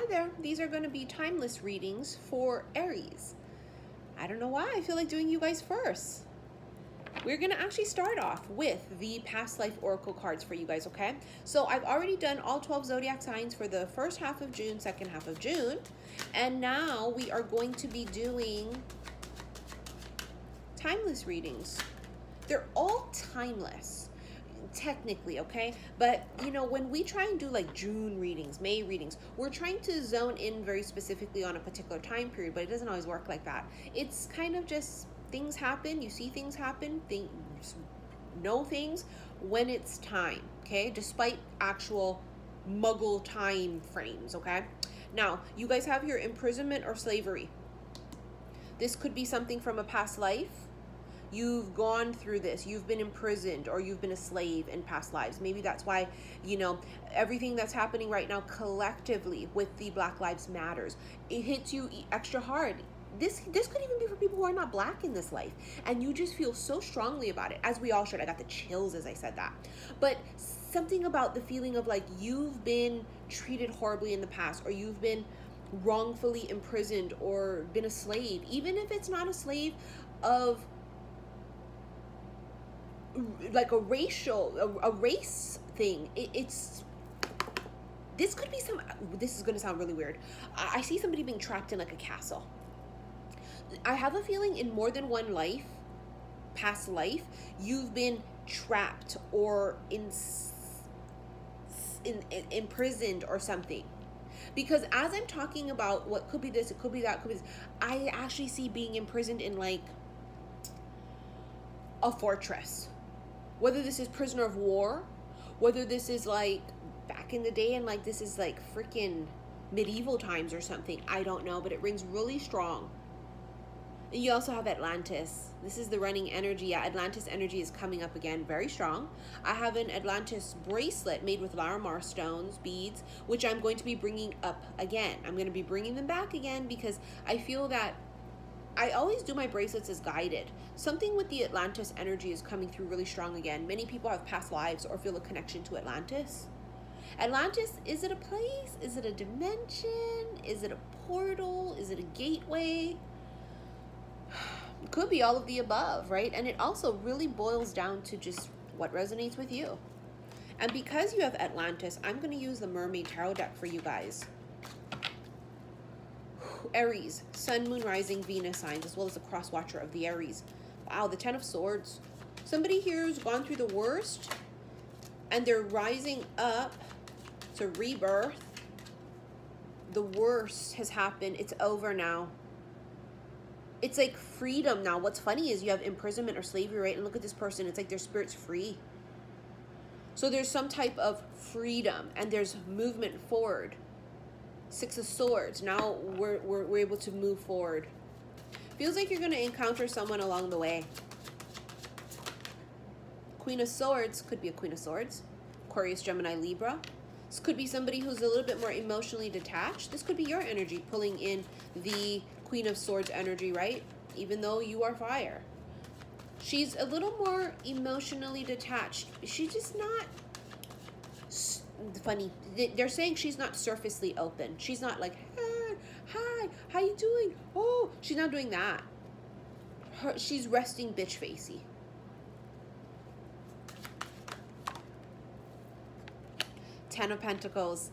there. These are going to be timeless readings for Aries. I don't know why I feel like doing you guys first. We're going to actually start off with the past life oracle cards for you guys, okay? So I've already done all 12 zodiac signs for the first half of June, second half of June. And now we are going to be doing timeless readings. They're all timeless, technically, okay? But, you know, when we try and do like June readings, May readings, we're trying to zone in very specifically on a particular time period, but it doesn't always work like that. It's kind of just things happen, you see things happen, know things when it's time, okay? Despite actual muggle time frames, okay? Now, you guys have your imprisonment or slavery. This could be something from a past life. You've gone through this, you've been imprisoned, or you've been a slave in past lives. Maybe that's why, you know, everything that's happening right now collectively with the Black Lives Matters, it hits you extra hard. This could even be for people who are not black in this life, and you just feel so strongly about it, as we all should. I got the chills as I said that. But something about the feeling of like you've been treated horribly in the past, or you've been wrongfully imprisoned or been a slave, even if it's not a slave of like a race thing. It's this could be this is going to sound really weird. I see somebody being trapped in like a castle. I have a feeling in more than one life, past life, you've been trapped or imprisoned or something. Because as I'm talking about what could be this, it could be that, could be this, I actually see being imprisoned in like a fortress. Whether this is prisoner of war, whether this is like back in the day and like this is like freaking medieval times or something, I don't know, but it rings really strong. And you also have Atlantis. This is the running energy. Yeah, Atlantis energy is coming up again, very strong. I have an Atlantis bracelet made with Larimar stones, beads, which I'm going to be bringing up again. I'm going to be bringing them back again because I feel that I always do my bracelets as guided. Something with the Atlantis energy is coming through really strong again. Many people have past lives or feel a connection to Atlantis. Atlantis, is it a place? Is it a dimension? Is it a portal? Is it a gateway? Could be all of the above, right? And it also really boils down to just what resonates with you. And because you have Atlantis, I'm going to use the Mermaid Tarot deck for you guys. Aries, Sun, Moon, Rising, Venus signs, as well as the cross watcher of the Aries. Wow, the Ten of Swords. Somebody here who's gone through the worst and they're rising up to rebirth. The worst has happened. It's over now. It's like freedom now. What's funny is you have imprisonment or slavery, right? And look at this person. It's like their spirit's free. So there's some type of freedom and there's movement forward. Six of Swords. Now we're able to move forward. Feels like you're going to encounter someone along the way. Queen of Swords. Could be a Queen of Swords. Aquarius, Gemini, Libra. This could be somebody who's a little bit more emotionally detached. This could be your energy pulling in the Queen of Swords energy, right? Even though you are fire. She's a little more emotionally detached. She's just not funny. They're saying she's not surfacely open. She's not like, hi, how you doing? Oh, she's not doing that. She's resting bitch facey. Ten of Pentacles.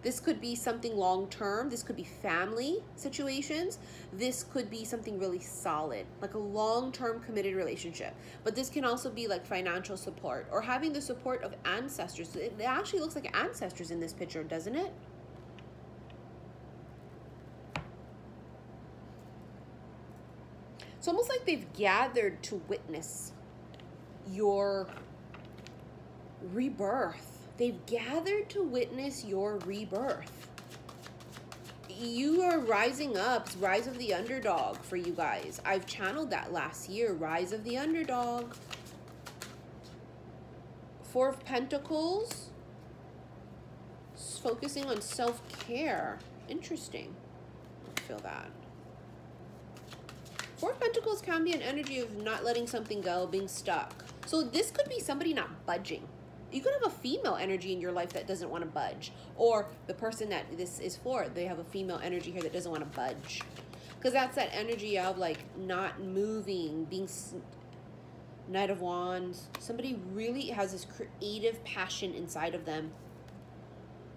This could be something long-term. This could be family situations. This could be something really solid, like a long-term committed relationship. But this can also be like financial support or having the support of ancestors. It actually looks like ancestors in this picture, doesn't it? It's almost like they've gathered to witness your rebirth. They've gathered to witness your rebirth. You are rising up. It's Rise of the Underdog for you guys. I've channeled that last year. Rise of the Underdog. Four of Pentacles. Focusing on self-care. Interesting. I feel that. Four of Pentacles can be an energy of not letting something go, being stuck. So this could be somebody not budging. You could have a female energy in your life that doesn't want to budge. Or the person that this is for, they have a female energy here that doesn't want to budge. Because that's that energy of like not moving, being Knight of Wands. Somebody really has this creative passion inside of them.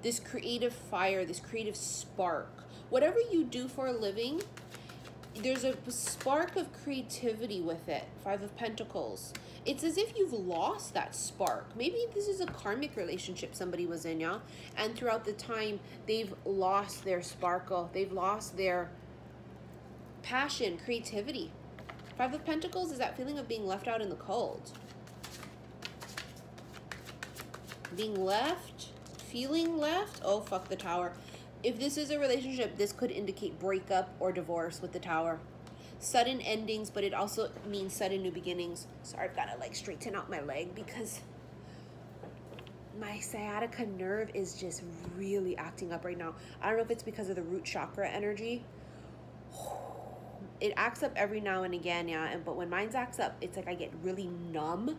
This creative fire, this creative spark. Whatever you do for a living, there's a spark of creativity with it. 5 of Pentacles. It's as if you've lost that spark. Maybe this is a karmic relationship somebody was in, yeah? And throughout the time, they've lost their sparkle. They've lost their passion, creativity. 5 of Pentacles is that feeling of being left out in the cold. Being left, feeling left. Oh, fuck the Tower. If this is a relationship, this could indicate breakup or divorce with the Tower. Sudden endings, but it also means sudden new beginnings. Sorry, I've got to like straighten out my leg because my sciatica nerve is just really acting up right now. I don't know if it's because of the root chakra energy. It acts up every now and again, yeah. But when mine acts up, it's like I get really numb.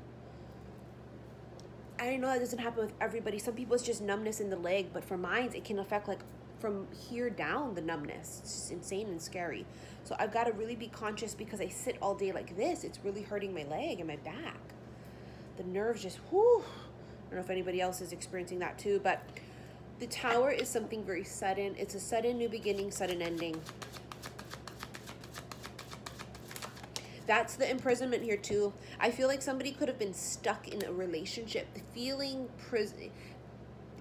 I know that doesn't happen with everybody. Some people it's just numbness in the leg, but for mine, it can affect like from here down the numbness. It's just insane and scary. So I've got to really be conscious because I sit all day like this. It's really hurting my leg and my back. The nerves just, whoo. I don't know if anybody else is experiencing that too, but the Tower is something very sudden. It's a sudden new beginning, sudden ending. That's the imprisonment here too. I feel like somebody could have been stuck in a relationship, feeling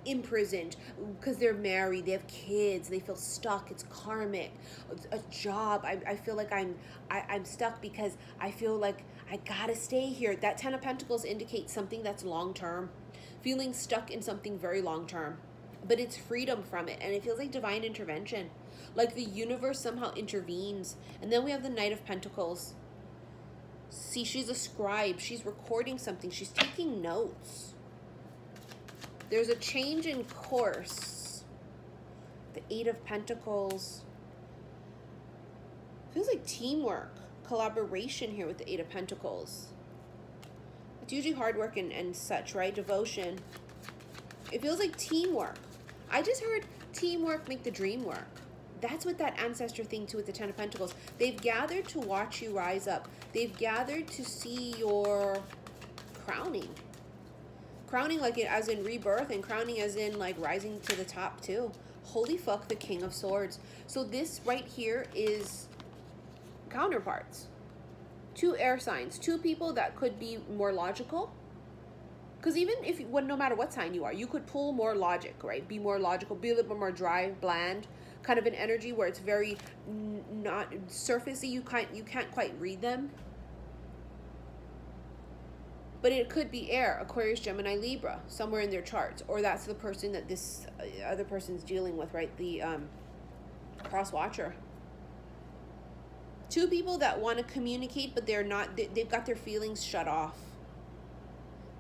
imprisoned because they're married, they have kids, they feel stuck. It's karmic. A job. I feel like I'm stuck because I feel like I gotta stay here. That 10 of Pentacles indicates something that's long term. Feeling stuck in something very long term. But it's freedom from it, and it feels like divine intervention. Like the universe somehow intervenes. And then we have the Knight of Pentacles. See, she's a scribe. She's recording something. She's taking notes. There's a change in course. The 8 of Pentacles. Feels like teamwork, collaboration here with the 8 of Pentacles. It's usually hard work and such, right? Devotion. It feels like teamwork. I just heard teamwork make the dream work. That's what that ancestor thing too with the 10 of Pentacles. They've gathered to watch you rise up. They've gathered to see your crowning. Crowning like it as in rebirth, and crowning as in like rising to the top too. Holy fuck, the King of Swords. So this right here is counterparts. 2 air signs. 2 people that could be more logical. Because even if, no matter what sign you are, you could pull more logic, right? Be more logical, be a little bit more dry, bland. Kind of an energy where it's very not surfacey. You can't quite read them. But it could be air, Aquarius, Gemini, Libra, somewhere in their charts. Or that's the person that this other person's dealing with, right? The cross watcher. 2 people that want to communicate, but they're not, they've got their feelings shut off.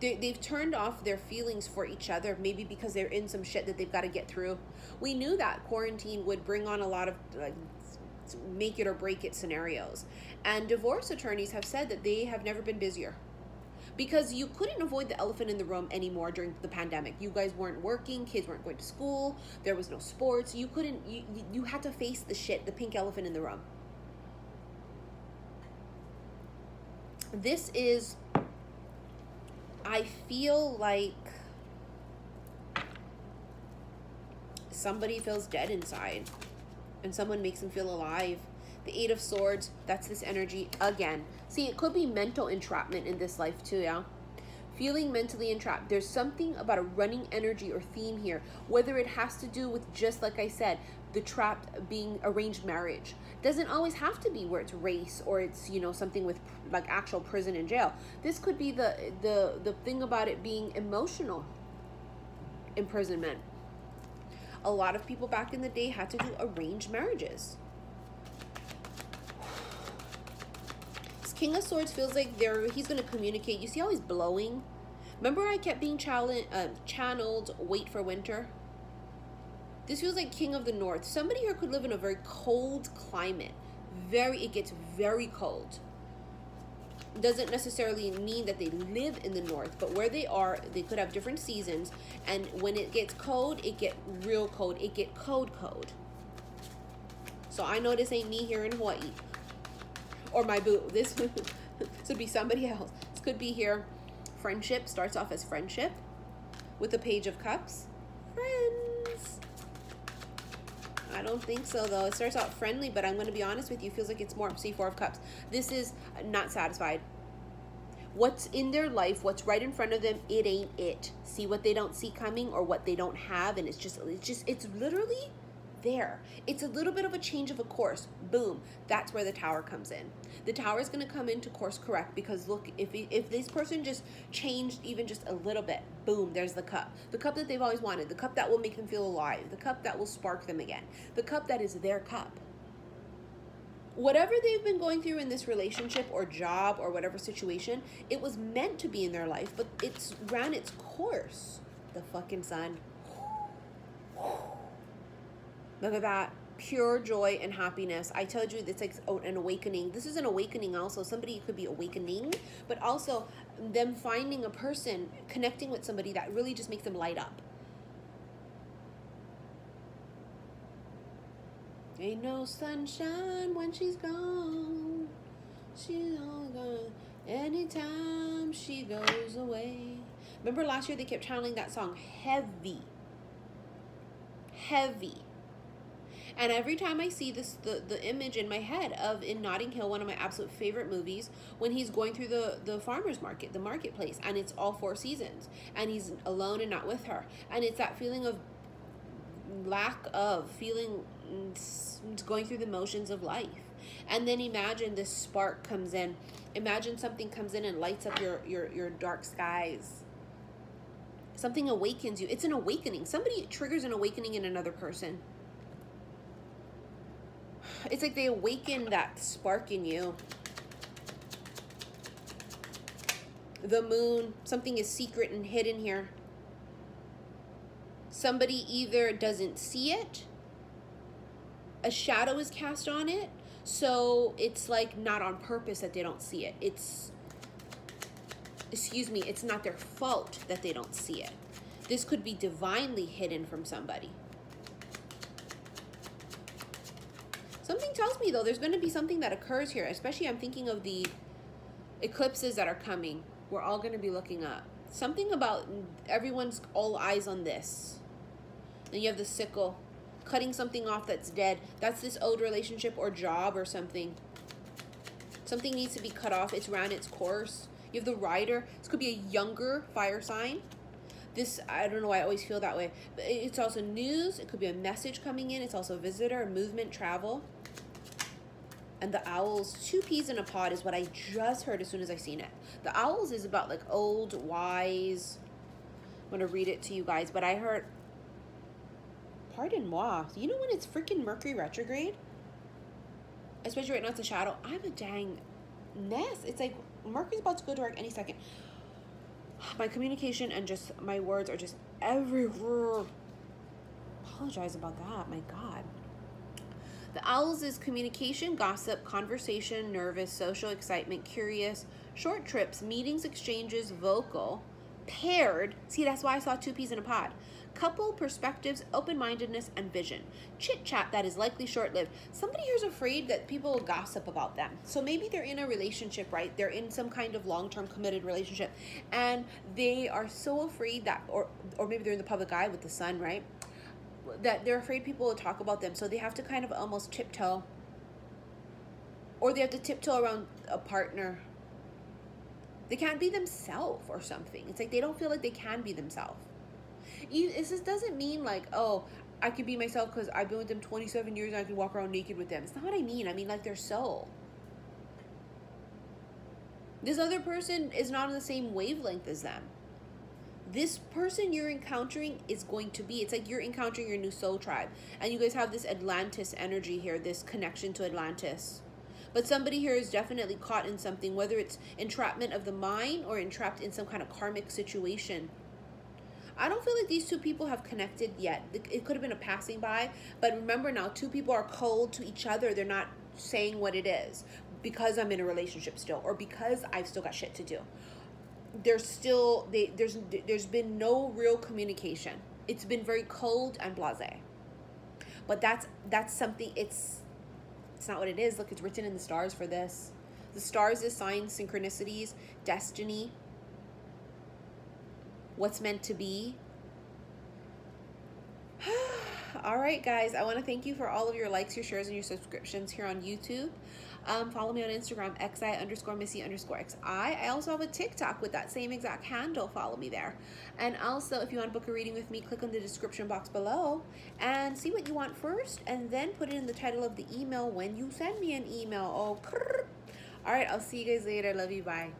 They've turned off their feelings for each other, maybe because they're in some shit that they've got to get through. We knew that quarantine would bring on a lot of like make it or break it scenarios. And divorce attorneys have said that they have never been busier. Because you couldn't avoid the elephant in the room anymore during the pandemic. You guys weren't working, kids weren't going to school, there was no sports. You couldn't, you had to face the shit, the pink elephant in the room. This is, I feel like somebody feels dead inside and someone makes them feel alive. The 8 of Swords, that's this energy again. See, it could be mental entrapment in this life too, yeah? Feeling mentally entrapped. There's something about a running energy or theme here, whether it has to do with, just like I said, the trapped being arranged marriage. Doesn't always have to be where it's race or it's, you know, something with like actual prison and jail. This could be the thing about it being emotional imprisonment. A lot of people back in the day had to do arranged marriages. This King of Swords feels like he's going to communicate. You see how he's blowing? Remember I kept being channeled wait for winter? This feels like King of the North. Somebody here could live in a very cold climate. It gets very cold. doesn't necessarily mean that they live in the north, but where they are, they could have different seasons, and when it gets cold, it get real cold. It get cold. So I know this ain't me here in Hawaii, or my boo. This would be somebody else. This could be here. Friendship starts off as friendship with the Page of Cups. Friends. I don't think so, though. It starts out friendly, but I'm going to be honest with you. It feels like it's more. See, Four of Cups. This is not satisfied. What's in their life, what's right in front of them, it ain't it. See what they don't see coming or what they don't have, and it's literally there. It's a little bit of a change of a course. Boom. That's where the Tower comes in. The Tower is going to come into course correct, because look, if this person just changed even just a little bit, boom, there's the cup. The cup that they've always wanted. The cup that will make them feel alive. The cup that will spark them again. The cup that is their cup. Whatever they've been going through in this relationship or job or whatever situation, it was meant to be in their life, but it's ran its course. The fucking sun. Look at that. Pure joy and happiness. I told you it's like an awakening. This is an awakening also. Somebody could be awakening, but also them finding a person, connecting with somebody that really just makes them light up. Ain't no sunshine when she's gone. She's only gone anytime she goes away. Remember last year they kept channeling that song, Heavy. Heavy. And every time I see this, the image in my head of in Notting Hill, one of my absolute favorite movies, when he's going through the farmer's market, the marketplace, and it's all 4 seasons, and he's alone and not with her. And it's that feeling of lack of, feeling, going through the motions of life. And then imagine this spark comes in. Imagine something comes in and lights up your dark skies. Something awakens you. It's an awakening. Somebody triggers an awakening in another person. It's like they awaken that spark in you. The moon, something is secret and hidden here. Somebody either doesn't see it, a shadow is cast on it, so it's like not on purpose that they don't see it. It's, excuse me, it's not their fault that they don't see it. This could be divinely hidden from somebody. Something tells me, though, there's going to be something that occurs here, especially I'm thinking of the eclipses that are coming. We're all going to be looking up. Something about everyone's all eyes on this. Then you have the sickle, cutting something off that's dead. That's this old relationship or job or something. Something needs to be cut off. It's ran its course. You have the rider. This could be a younger fire sign. This, I don't know why I always feel that way. But it's also news. It could be a message coming in. It's also a visitor, movement, travel. And the owls, 2 peas in a pod is what I just heard as soon as I seen it. The owls is about like old, wise. I'm going to read it to you guys. But I heard, pardon moi. You know when it's freaking Mercury retrograde? Especially right now it's a shadow. I'm a dang mess. It's like Mercury's about to go dark any second. My communication and just my words are just everywhere. Apologize about that. My God. The owls is communication, gossip, conversation, nervous, social excitement, curious, short trips, meetings, exchanges, vocal, paired. See, that's why I saw 2 peas in a pod. Couple, perspectives, open-mindedness, and vision. Chit-chat that is likely short-lived. Somebody here is afraid that people will gossip about them. So maybe they're in a relationship, right? They're in some kind of long-term committed relationship. And they are so afraid that, or maybe they're in the public eye with the sun, right? That they're afraid people will talk about them. So they have to kind of almost tiptoe. Or they have to tiptoe around a partner. They can't be themselves or something. It's like they don't feel like they can be themselves. This doesn't mean like, oh, I can be myself because I've been with them 27 years and I can walk around naked with them. It's not what I mean. I mean like their soul. This other person is not on the same wavelength as them. This person you're encountering is going to be, it's like you're encountering your new soul tribe. And you guys have this Atlantis energy here, this connection to Atlantis. But somebody here is definitely caught in something, whether it's entrapment of the mind or entrapped in some kind of karmic situation. I don't feel like these 2 people have connected yet. It could have been a passing by. But remember now, 2 people are cold to each other. They're not saying what it is. because I'm in a relationship still, or because I've still got shit to do. There's been no real communication. It's been very cold and blasé. But that's something. It's not what it is. Look, it's written in the stars for this. The stars is signs, synchronicities, destiny, what's meant to be. All right, guys, I want to thank you for all of your likes, your shares, and your subscriptions here on YouTube. Follow me on Instagram, xi_missy_xi. I also have a TikTok with that same exact handle. Follow me there. And also, if you want to book a reading with me, click on the description box below and see what you want first, and then put it in the title of the email when you send me an email. Oh, all right, I'll see you guys later. Love you. Bye.